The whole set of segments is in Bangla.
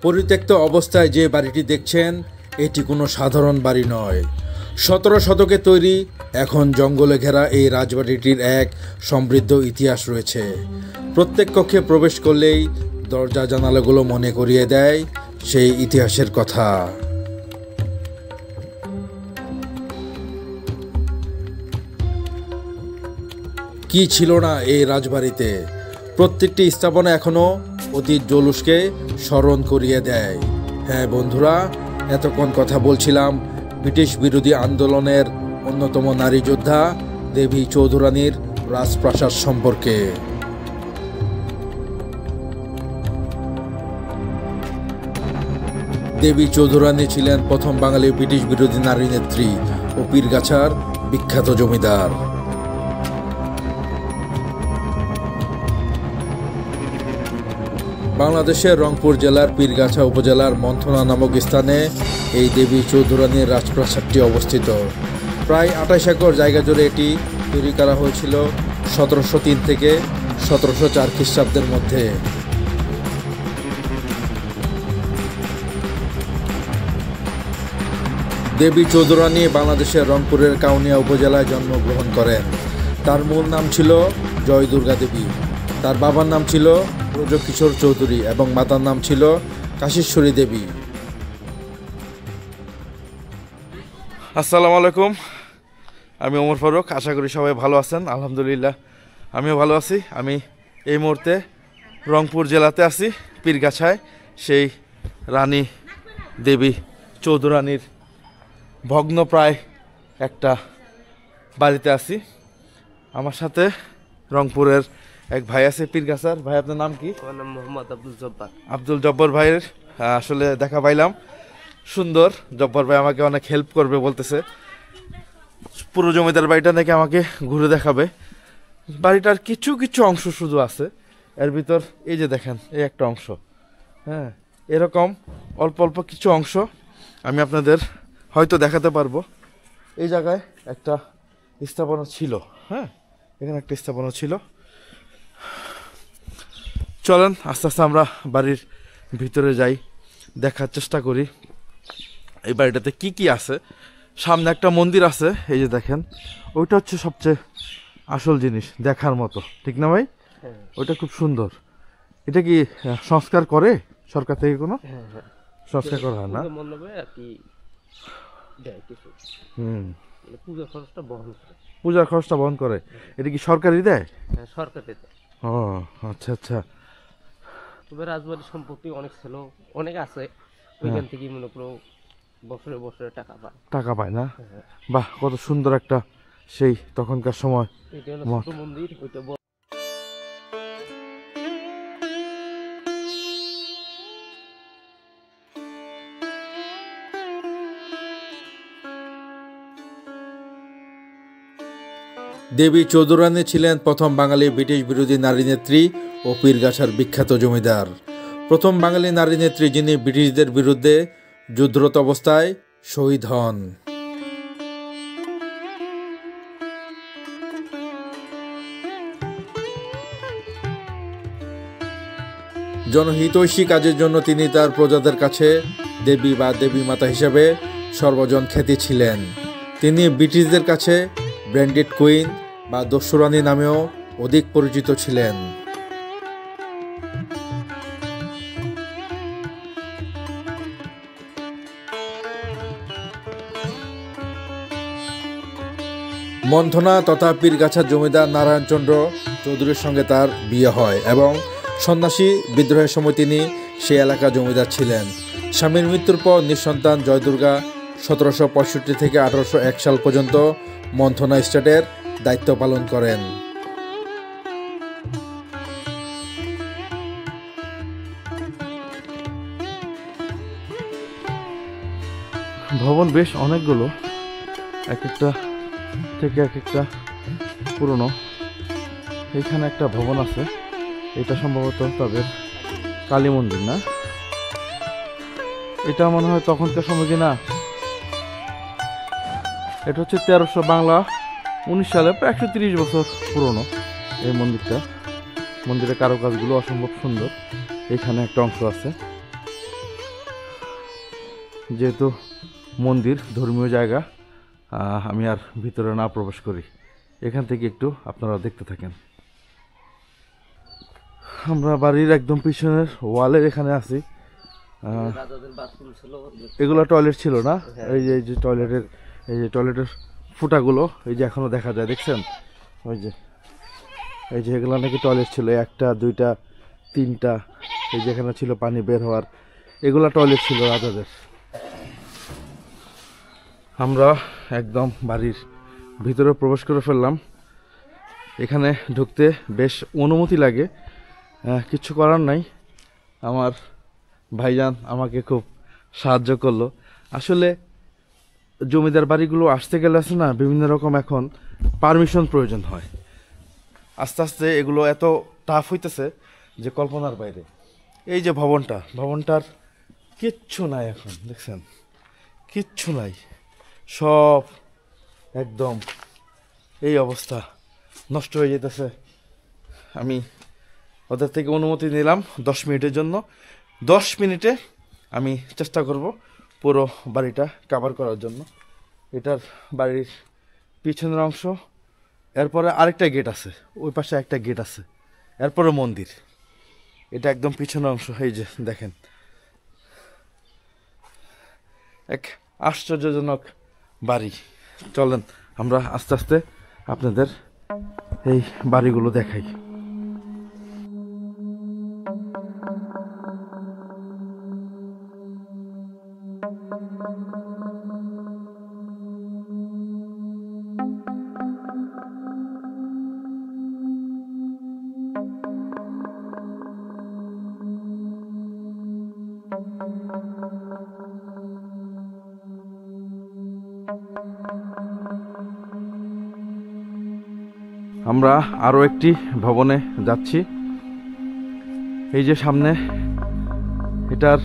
পরিত্যক্ত অবস্থায় যে বাড়িটি দেখছেন এটি কোনো সাধারণ বাড়ি নয়। 17 শতকে তৈরি, এখন জঙ্গলে ঘেরা এই রাজবাড়িটির এক সমৃদ্ধ ইতিহাস রয়েছে। প্রত্যেক কক্ষে প্রবেশ করলেই দরজা জানালাগুলো মনে করিয়ে দেয় সেই ইতিহাসের কথা। কি ছিল না এই রাজবাড়িতে! প্রত্যেকটি স্থাপনা এখনো অতীত জৌলুসকে স্মরণ করিয়ে দেয়। হ্যাঁ বন্ধুরা, এতক্ষণ কথা বলছিলাম ব্রিটিশ বিরোধী আন্দোলনের অন্যতম নারী যোদ্ধা দেবী চৌধুরানীর রাজপ্রাসাদ সম্পর্কে। দেবী চৌধুরানী ছিলেন প্রথম বাঙালি ব্রিটিশ বিরোধী নারী নেত্রী ও পীরগাছার বিখ্যাত জমিদার। বাংলাদেশের রংপুর জেলার পীরগাছা উপজেলার মন্থনা নামক স্থানে এই দেবী চৌধুরানীর রাজপ্রাসাদটি অবস্থিত। প্রায় 28 একর জায়গা জুড়ে এটি তৈরি করা হয়েছিল 1703 থেকে 1704 খ্রিস্টাব্দের মধ্যে। দেবী চৌধুরানী বাংলাদেশের রংপুরের কাউনিয়া উপজেলায় জন্মগ্রহণ করেন। তার মূল নাম ছিল জয় দুর্গা দেবী। তার বাবার নাম ছিল ব্রজকিশোর চৌধুরী এবং মাতার নাম ছিল কাশীশ্বরী দেবী। আসসালামু আলাইকুম, আমি ওমর ফারুক। আশা করি সবাই ভালো আছেন। আলহামদুলিল্লাহ আমিও ভালো আছি। আমি এই মুহূর্তে রংপুর জেলাতে আছি, পীরগাছায় সেই রানী দেবী চৌধুরানীর ভগ্নপ্রায় একটা বাড়িতে আছি। আমার সাথে রংপুরের এক ভাই আছে পীরগাছার। ভাই, আপনার নাম কি? আমার নাম মোহাম্মদ আব্দুল জব্বার। আব্দুল জব্বার ভাইয়ের আসলে দেখা পাইলাম, সুন্দর। জব্বার ভাই আমাকে অনেক হেল্প করবে বলতেছে। পুরো জমিদার বাড়িটা নাকি আমাকে ঘুরে দেখাবে। বাড়িটার কিছু কিছু অংশ শুধু আছে, এর ভিতর এই যে দেখেন এই একটা অংশ। হ্যাঁ, এরকম অল্প অল্প কিছু অংশ আমি আপনাদের হয়তো দেখাতে পারবো। এই জায়গায় একটা স্থাপনা ছিল। হ্যাঁ, এখানে একটা স্থাপনা ছিল। চলেন আস্তে আস্তে আমরা বাড়ির ভিতরে যাই, দেখার চেষ্টা করি এই বাড়িটাতে কি কি আছে। সামনে একটা মন্দির আছে, এই যে দেখেন, ওইটা হচ্ছে সবচেয়ে আসল জিনিস দেখার মতো, ঠিক না ভাই? ওইটা খুব সুন্দর। এটা কি সংস্কার করে সরকার থেকে? কোনো সংস্কার করা হয় না? পূজার খরচটা বহন করে। এটা কি সরকারই দেয়? সরকারি দেয়। ও আচ্ছা আচ্ছা। তবে রাজবাড়ির সম্পত্তি অনেক ছিল, অনেক আছে, ওইখান থেকে মনে করো বছরে বছরে টাকা পায় না? বাহ, কত সুন্দর একটা সেই তখনকার সময়। এটা হলো ছোট মন্দির, ওইটা দেবী চৌধুরানী ছিলেন প্রথম বাঙালি ব্রিটিশ বিরোধী নারী নেত্রী ও পীরগাছার বিখ্যাত জমিদার। প্রথম বাঙালি নারী নেত্রী যিনি ব্রিটিশদের বিরুদ্ধে যুদ্ধরত অবস্থায় শহীদ হন। জনহিতৈষী কাজের জন্য তিনি তার প্রজাদের কাছে দেবী বা দেবী মাতা হিসেবে সর্বজন খ্যাতি ছিলেন। তিনি ব্রিটিশদের কাছে ব্র্যান্ডেড কুইন বা দস্যুরানী নামেও অধিক পরিচিত ছিলেন। মন্থনা তথা পীরগাছার জমিদার নারায়ণচন্দ্র চৌধুরীর সঙ্গে তার বিয়ে হয় এবং সন্ন্যাসী বিদ্রোহের সময় তিনি সেই এলাকা জমিদার ছিলেন। স্বামীর মৃত্যুর পর নিঃসন্তান জয়দুর্গা 1765 থেকে 1801 সাল পর্যন্ত মন্থনা স্টেটের দায়িত্ব পালন করেন। ভবন বেশ অনেকগুলো, এক একটা থেকে এক একটা পুরনো। এইখানে একটা ভবন আছে, এটা সম্ভবত তাদের কালী মন্দির না? এটা মনে হয় তখনকার সময় কি না? এটা হচ্ছে 1300 বাংলা 19 সালে, প্রায় 130 বছর পুরনো এই মন্দিরটা। মন্দিরের কারুকাজগুলো অসম্ভব সুন্দর। এখানে একটা অংশ আছে। যেহেতু মন্দির, ধর্মীয় জায়গা, আমি আর ভিতরে না প্রবেশ করি, এখান থেকে একটু আপনারা দেখতে থাকেন। আমরা বাড়ির একদম পিছনের ওয়ালের এখানে আছি। এগুলো টয়লেট ছিল না? এই যে টয়লেটের ফুটাগুলো এই যে এখনো দেখা যায়, দেখছেন? এই যে এগুলো নাকি টয়লেট ছিল, 1টা 2টা 3টা, এই যেখানে ছিল পানি বের হওয়ার, এগুলা টয়লেট ছিল রাজাদের। আমরা একদম বাড়ির ভিতরে প্রবেশ করে ফেললাম। এখানে ঢুকতে বেশ অনুমতি লাগে, কিছু করার নাই। আমার ভাইজান আমাকে খুব সাহায্য করলো। আসলে জমিদার বাড়িগুলো আসতে গেলে আছে না, বিভিন্ন রকম এখন পারমিশন প্রয়োজন হয়। আস্তে আস্তে এগুলো এত টাফ হইতেছে যে কল্পনার বাইরে। এই যে ভবনটার কিচ্ছু নাই এখন, দেখছেন? কিচ্ছু নাই, সব একদম এই অবস্থা, নষ্ট হয়ে যেতেছে। আমি ওদের থেকে অনুমতি নিলাম 10 মিনিটের জন্য। 10 মিনিটে আমি চেষ্টা করব পুরো বাড়িটা কভার করার জন্য। এটার বাড়ির পিছনের অংশ, এরপরে আরেকটা গেট আছে, ওই পাশে একটা গেট আছে, এরপরে মন্দির। এটা একদম পিছনের অংশ। এই যে দেখেন, এক আশ্চর্যজনক বাড়ি। চলেন আমরা আস্তে আস্তে আপনাদের এই বাড়িগুলো দেখাই। আমরা আরো একটি ভবনে যাচ্ছি। এই যে সামনে, এটার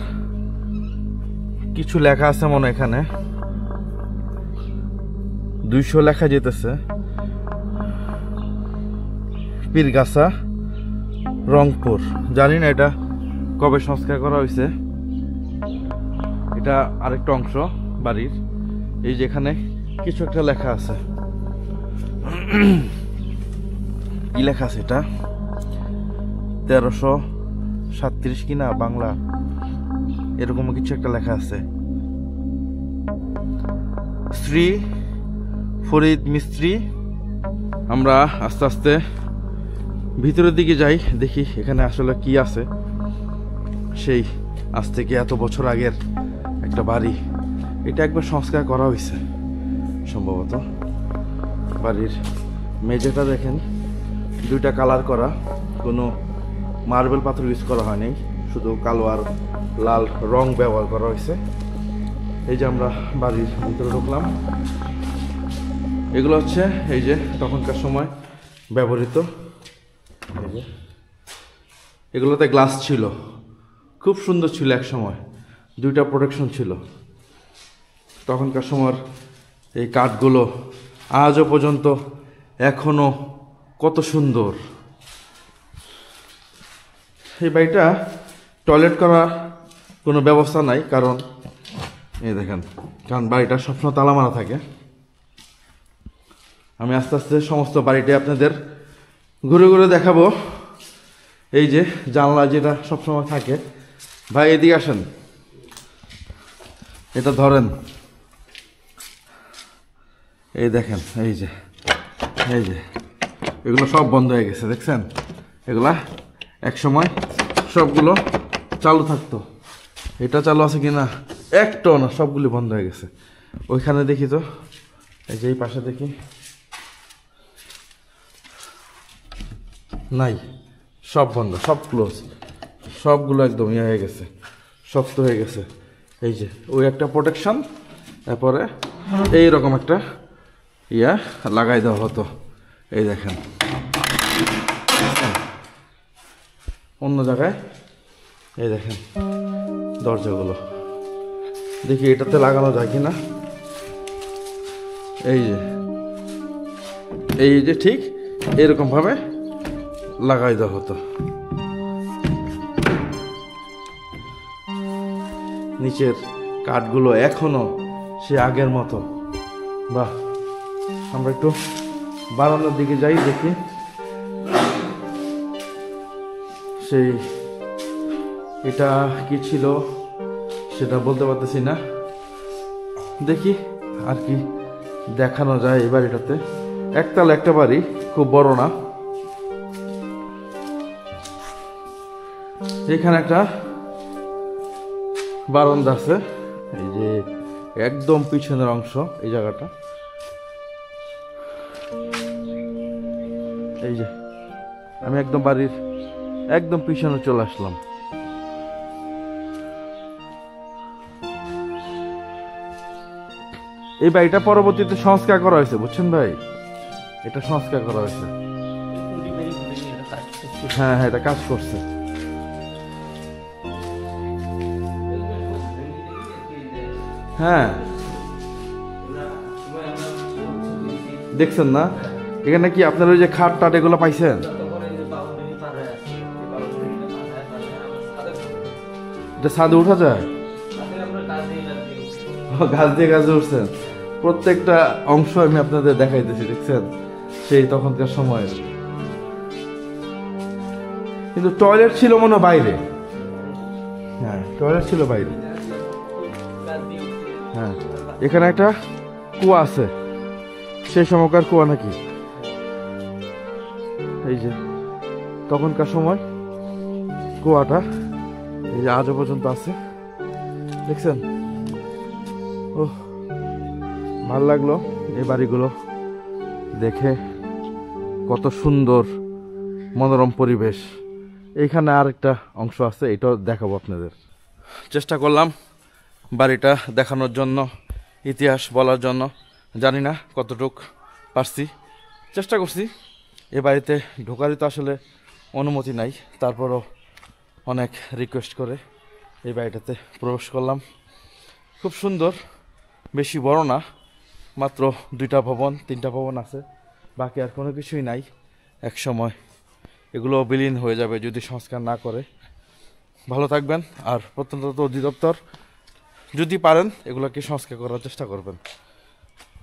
কিছু লেখা আছে মনে, এখানে 200 লেখা যেতেছে। পীরগাছা, রংপুর। জানি না এটা কবে সংস্কার করা হয়েছে। এটা আরেকটা অংশ বাড়ির। এই যে এখানে কিছু একটা লেখা আছে, কি লেখা আছে এটা? 1337 কিনা বাংলা, এরকম কিছু একটা লেখা আছে। শ্রী ফরিদ মিস্ত্রি। আমরা আস্তে আস্তে ভিতরের দিকে যাই, দেখি এখানে আসলে কি আছে। সেই আজ থেকে এত বছর আগের একটা বাড়ি, এটা একবার সংস্কার করা হয়েছে সম্ভবত। বাড়ির মেঝেটা দেখেন, 2টা কালার করা, কোনো মার্বেল পাথর ইউজ করা হয়নি, শুধু কালো আর লাল রং ব্যবহার করা হয়েছে। এই যে আমরা বাড়ির ভিতরে ঢুকলাম। এগুলো হচ্ছে এই যে তখনকার সময় ব্যবহৃত, এই যে এগুলোতে গ্লাস ছিল, খুব সুন্দর ছিল এক সময়, 2টা প্রোটেকশন ছিল। তখনকার সময়ের এই কাঠগুলো আজও পর্যন্ত এখনো কত সুন্দর। এই বাড়িটা টয়লেট করার কোনো ব্যবস্থা নাই, কারণ এই দেখেন, কারণ বাড়িটা সবসময় তালা মারা থাকে। আমি আস্তে আস্তে সমস্ত বাড়িটি আপনাদের ঘুরে ঘুরে দেখাবো। এই যে জানলা যেটা সবসময় থাকে, ভাই এদিকে আসেন, এটা ধরেন। এই দেখেন, এই যে এগুলো সব বন্ধ হয়ে গেছে, দেখছেন? এগুলা এক সময় সবগুলো চালু থাকতো। এটা চালু আছে কিনা একটাও না, সবগুলি বন্ধ হয়ে গেছে। ওইখানে দেখি তো, এই যে এই পাশে দেখি, নাই, সব বন্ধ, সব ক্লোজ, সবগুলো একদম ইয়ে হয়ে গেছে, শক্ত হয়ে গেছে। এই যে ওই একটা প্রোটেকশন, তারপরে এইরকম একটা ইয়া লাগাই দেওয়া হতো। এই দেখেন অন্য জায়গায়, এই দেখেন দরজাগুলো, দেখি এটাতে লাগানো যায় কিনা। এই যে ঠিক এরকম ভাবে লাগাই দেওয়া হতো। নিচের কাঠগুলো এখনো সে আগের মতো। বাহ, আমরা একটু বারান্দার দিকে যাই, দেখি সেই এটা কি ছিল সেটা বলতে পারতেছি না। দেখি আর কি দেখানো যায় এই বাড়িটাতে। একতলা একটা বাড়ি, খুব বড় না। এখানে একটা বারান্দা আছে, এই যে একদম পিছনের অংশ এই জায়গাটা। এই যে আমি একদম বাড়ির একদম পিছনে চলে আসলাম। এই বাড়িটা পরবর্তীতে সংস্কার করা হয়েছে, বুঝছেন ভাই, এটা সংস্কার করা হয়েছে। হ্যাঁ হ্যাঁ, এটা কাজ করছে। হ্যাঁ, দেখছেন না এখানে কি আপনার ওই যে খাট টাট এগুলো পাইছেন? এটা ছাদে উঠা যায়? গাছ দিয়ে গাছে উঠছেন। প্রত্যেকটা অংশ আমি আপনাদের দেখাইতেছি, দেখছেন সেই তখনকার সময়ের। কিন্তু টয়লেট ছিল মনে হয় বাইরে। হ্যাঁ, টয়লেট ছিল বাইরে। হ্যাঁ, এখানে একটা কুয়া আছে, সেই সময়কার কুয়া নাকি। এই যে তখনকার সময় কুয়াটা, এই যে আজও পর্যন্ত আছে, দেখছেন। ও, ভাল লাগলো এই বাড়িগুলো দেখে, কত সুন্দর মনোরম পরিবেশ। এইখানে আরেকটা অংশ আছে, এটাও দেখাবো আপনাদের। চেষ্টা করলাম বাড়িটা দেখানোর জন্য, ইতিহাস বলার জন্য। জানি না কতটুক পারছি, চেষ্টা করছি। এ বাড়িতে ঢোকারই তো আসলে অনুমতি নাই, তারপরও অনেক রিকোয়েস্ট করে এই বাড়িটাতে প্রবেশ করলাম। খুব সুন্দর, বেশি বড় না, মাত্র 2টা ভবন 3টা ভবন আছে, বাকি আর কোনো কিছুই নাই। এক সময় এগুলো বিলীন হয়ে যাবে যদি সংস্কার না করে। ভালো থাকবেন, আর প্রত্যন্ত অধিদপ্তর যদি পারেন এগুলোকে সংস্কার করার চেষ্টা করবেন।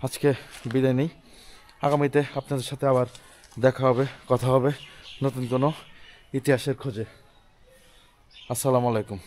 আজকে বিদায় নেই, আগামীতে আপনাদের সাথে আবার দেখা হবে, কথা হবে নতুন কোনো ইতিহাসের খোঁজে। আসসালামু আলাইকুম।